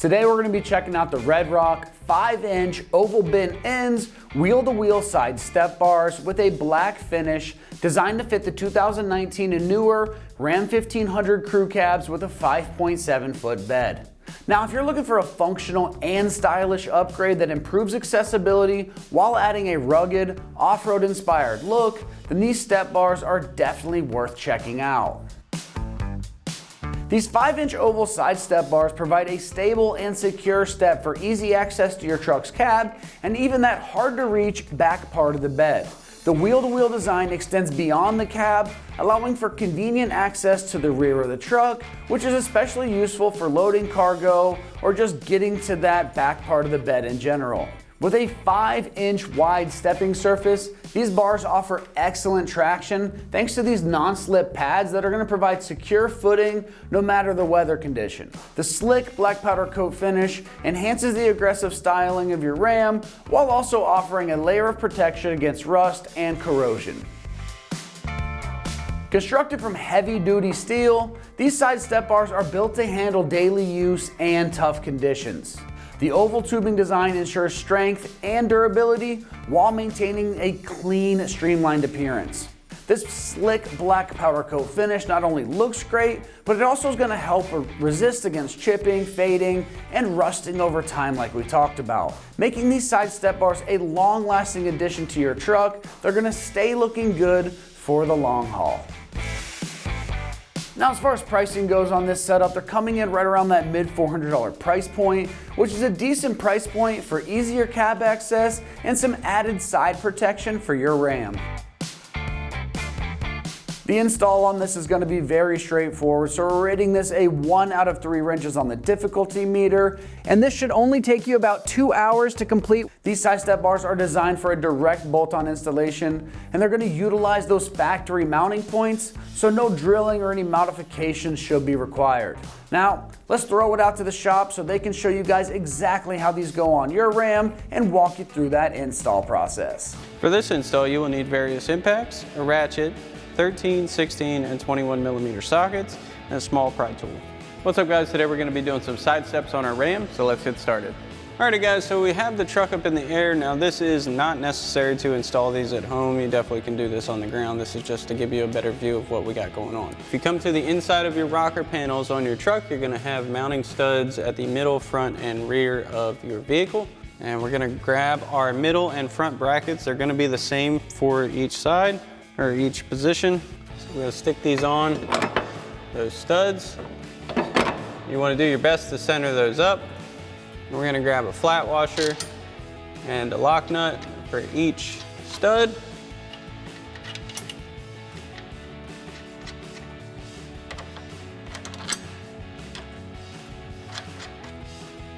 Today we're going to be checking out the RedRock 5-inch oval bent ends, wheel-to-wheel side step bars with a black finish designed to fit the 2019 and newer Ram 1500 crew cabs with a 5.7 foot bed. Now, if you're looking for a functional and stylish upgrade that improves accessibility while adding a rugged, off-road inspired look, then these step bars are definitely worth checking out. These 5-inch oval side step bars provide a stable and secure step for easy access to your truck's cab and even that hard to reach back part of the bed. The wheel-to-wheel design extends beyond the cab, allowing for convenient access to the rear of the truck, which is especially useful for loading cargo or just getting to that back part of the bed in general. With a 5-inch wide stepping surface, these bars offer excellent traction thanks to these non-slip pads that are going to provide secure footing no matter the weather condition. The slick black powder coat finish enhances the aggressive styling of your Ram while also offering a layer of protection against rust and corrosion. Constructed from heavy-duty steel, these side step bars are built to handle daily use and tough conditions. The oval tubing design ensures strength and durability while maintaining a clean, streamlined appearance. This slick black powder coat finish not only looks great, but it also is going to help resist against chipping, fading, and rusting over time like we talked about. Making these side step bars a long-lasting addition to your truck, they're going to stay looking good for the long haul. Now, as far as pricing goes on this setup, they're coming in right around that mid $400 price point, which is a decent price point for easier cab access and some added side protection for your Ram. The install on this is going to be very straightforward, so we're rating this a 1 out of 3 wrenches on the difficulty meter, and this should only take you about 2 hours to complete. These side step bars are designed for a direct bolt-on installation, and they're going to utilize those factory mounting points, so no drilling or any modifications should be required. Now, let's throw it out to the shop so they can show you guys exactly how these go on your Ram and walk you through that install process. For this install, you will need various impacts, a ratchet, 13, 16, and 21 millimeter sockets, and a small pry tool. What's up, guys? Today we're going to be doing some side steps on our Ram, so let's get started. Alrighty, guys, so we have the truck up in the air. Now, this is not necessary to install these at home. You definitely can do this on the ground. This is just to give you a better view of what we got going on. If you come to the inside of your rocker panels on your truck, you're going to have mounting studs at the middle, front, and rear of your vehicle. And we're going to grab our middle and front brackets. They're going to be the same for each side, or each position. So we're going to stick these on those studs. You want to do your best to center those up. And we're going to grab a flat washer and a lock nut for each stud.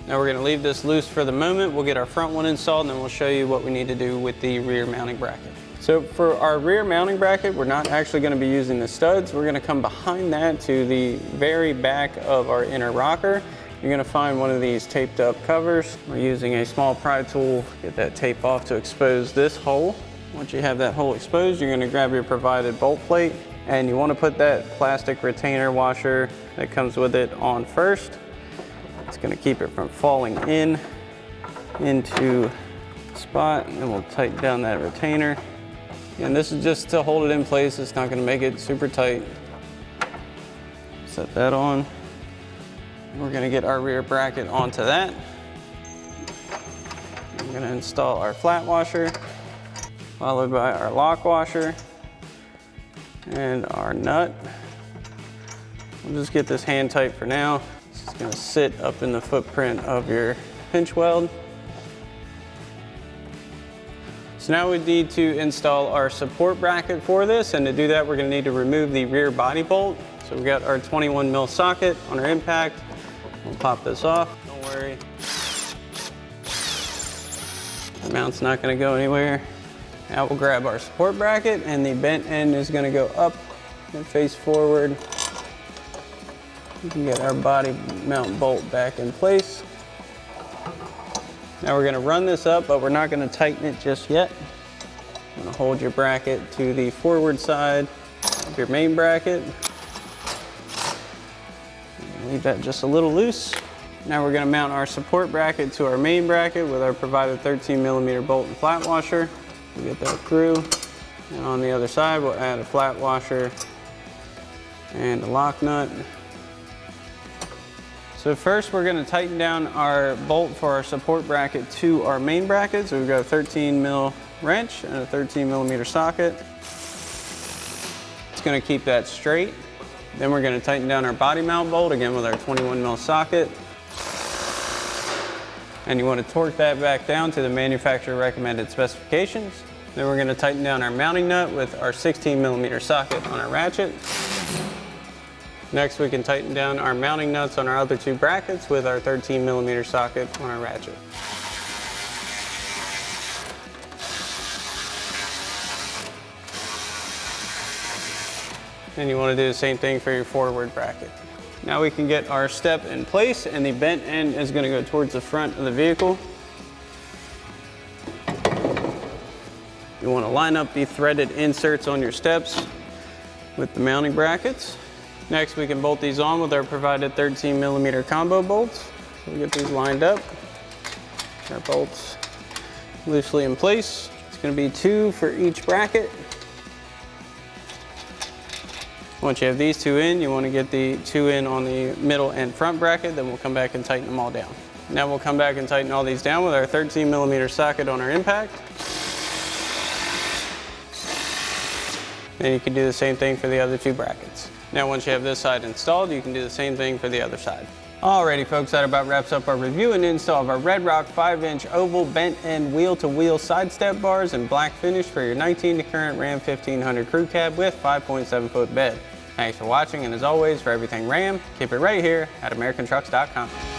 Now we're going to leave this loose for the moment. We'll get our front one installed, and then we'll show you what we need to do with the rear mounting bracket. So for our rear mounting bracket, we're not actually going to be using the studs. We're going to come behind that to the very back of our inner rocker. You're going to find one of these taped up covers. We're using a small pry tool, get that tape off to expose this hole. Once you have that hole exposed, you're going to grab your provided bolt plate, and you want to put that plastic retainer washer that comes with it on first. It's going to keep it from falling into the spot, and we'll tighten down that retainer. And this is just to hold it in place. It's not going to make it super tight. Set that on. We're going to get our rear bracket onto that. We're going to install our flat washer, followed by our lock washer and our nut. We'll just get this hand tight for now. It's just going to sit up in the footprint of your pinch weld. So now we need to install our support bracket for this, and to do that we're going to need to remove the rear body bolt. So we got our 21 mil socket on our impact. We'll pop this off, don't worry. The mount's not going to go anywhere. Now we'll grab our support bracket, and the bent end is going to go up and face forward. We can get our body mount bolt back in place. Now we're going to run this up, but we're not going to tighten it just yet. You're going to hold your bracket to the forward side of your main bracket. Leave that just a little loose. Now we're going to mount our support bracket to our main bracket with our provided 13mm bolt and flat washer. We'll get that through. And on the other side, we'll add a flat washer and a lock nut. So first we're going to tighten down our bolt for our support bracket to our main bracket. So we've got a 13mm wrench and a 13mm socket. It's going to keep that straight. Then we're going to tighten down our body mount bolt again with our 21mm socket. And you want to torque that back down to the manufacturer recommended specifications. Then we're going to tighten down our mounting nut with our 16mm socket on our ratchet. Next we can tighten down our mounting nuts on our other two brackets with our 13mm socket on our ratchet. And you want to do the same thing for your forward bracket. Now we can get our step in place, and the bent end is going to go towards the front of the vehicle. You want to line up the threaded inserts on your steps with the mounting brackets. Next we can bolt these on with our provided 13mm combo bolts. So we get these lined up. Our bolts loosely in place. It's going to be 2 for each bracket. Once you have these 2 in, you want to get the 2 in on the middle and front bracket, then we'll come back and tighten them all down. Now we'll come back and tighten all these down with our 13mm socket on our impact. Then you can do the same thing for the other 2 brackets. Now once you have this side installed, you can do the same thing for the other side. Alrighty folks, that about wraps up our review and install of our RedRock 5-inch oval bent end wheel-to-wheel side step bars in black finish for your 19 current Ram 1500 crew cab with 5.7-foot bed. Thanks for watching, and as always, for everything Ram, keep it right here at AmericanTrucks.com.